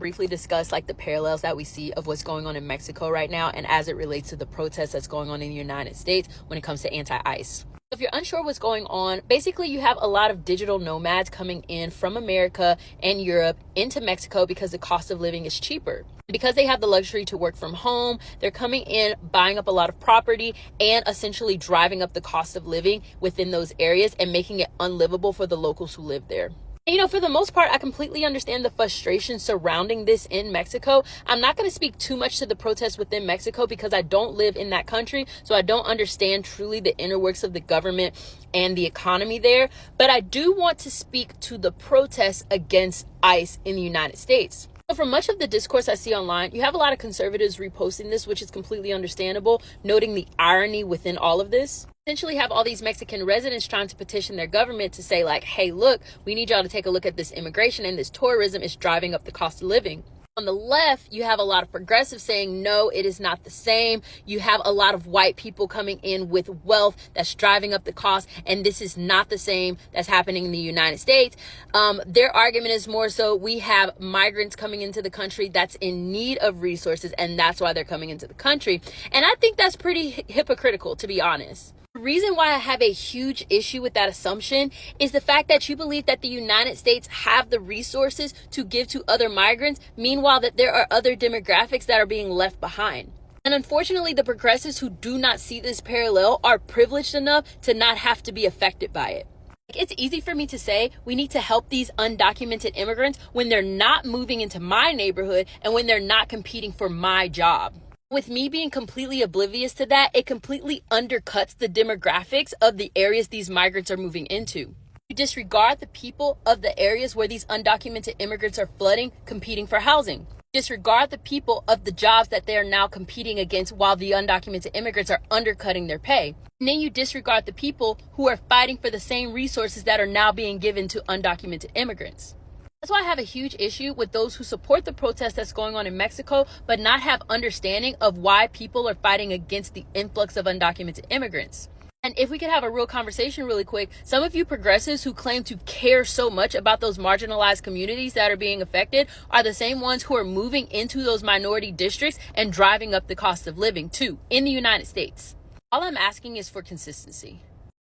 briefly discuss like the parallels that we see of what's going on in Mexico right now and as it relates to the protests that's going on in the United States when it comes to anti-ICE. If you're unsure what's going on, basically you have a lot of digital nomads coming in from America and Europe into Mexico because the cost of living is cheaper. Because they have the luxury to work from home, they're coming in, buying up a lot of property and essentially driving up the cost of living within those areas and making it unlivable for the locals who live there. You know, for the most part, I completely understand the frustration surrounding this in Mexico. I'm not going to speak too much to the protests within Mexico because I don't live in that country, so I don't understand truly the inner works of the government and the economy there. But I do want to speak to the protests against ICE in the United States. So for much of the discourse I see online, you have a lot of conservatives reposting this, which is completely understandable, noting the irony within all of this. Essentially have all these Mexican residents trying to petition their government to say like, hey, look, we need y'all to take a look at this immigration and this tourism is driving up the cost of living. On the left, you have a lot of progressives saying, no, it is not the same. You have a lot of white people coming in with wealth that's driving up the cost. And this is not the same that's happening in the United States. Their argument is more so we have migrants coming into the country that's in need of resources. And that's why they're coming into the country. And I think that's pretty hypocritical, to be honest. The reason why I have a huge issue with that assumption is the fact that you believe that the United States have the resources to give to other migrants, meanwhile that there are other demographics that are being left behind. And unfortunately, the progressives who do not see this parallel are privileged enough to not have to be affected by it. It's easy for me to say we need to help these undocumented immigrants when they're not moving into my neighborhood and when they're not competing for my job. With me being completely oblivious to that, it completely undercuts the demographics of the areas these migrants are moving into. You disregard the people of the areas where these undocumented immigrants are flooding, competing for housing. Disregard the people of the jobs that they are now competing against while the undocumented immigrants are undercutting their pay. And then you disregard the people who are fighting for the same resources that are now being given to undocumented immigrants. That's why I have a huge issue with those who support the protest that's going on in Mexico, but not have understanding of why people are fighting against the influx of undocumented immigrants. And if we could have a real conversation really quick, some of you progressives who claim to care so much about those marginalized communities that are being affected are the same ones who are moving into those minority districts and driving up the cost of living too in the United States. All I'm asking is for consistency.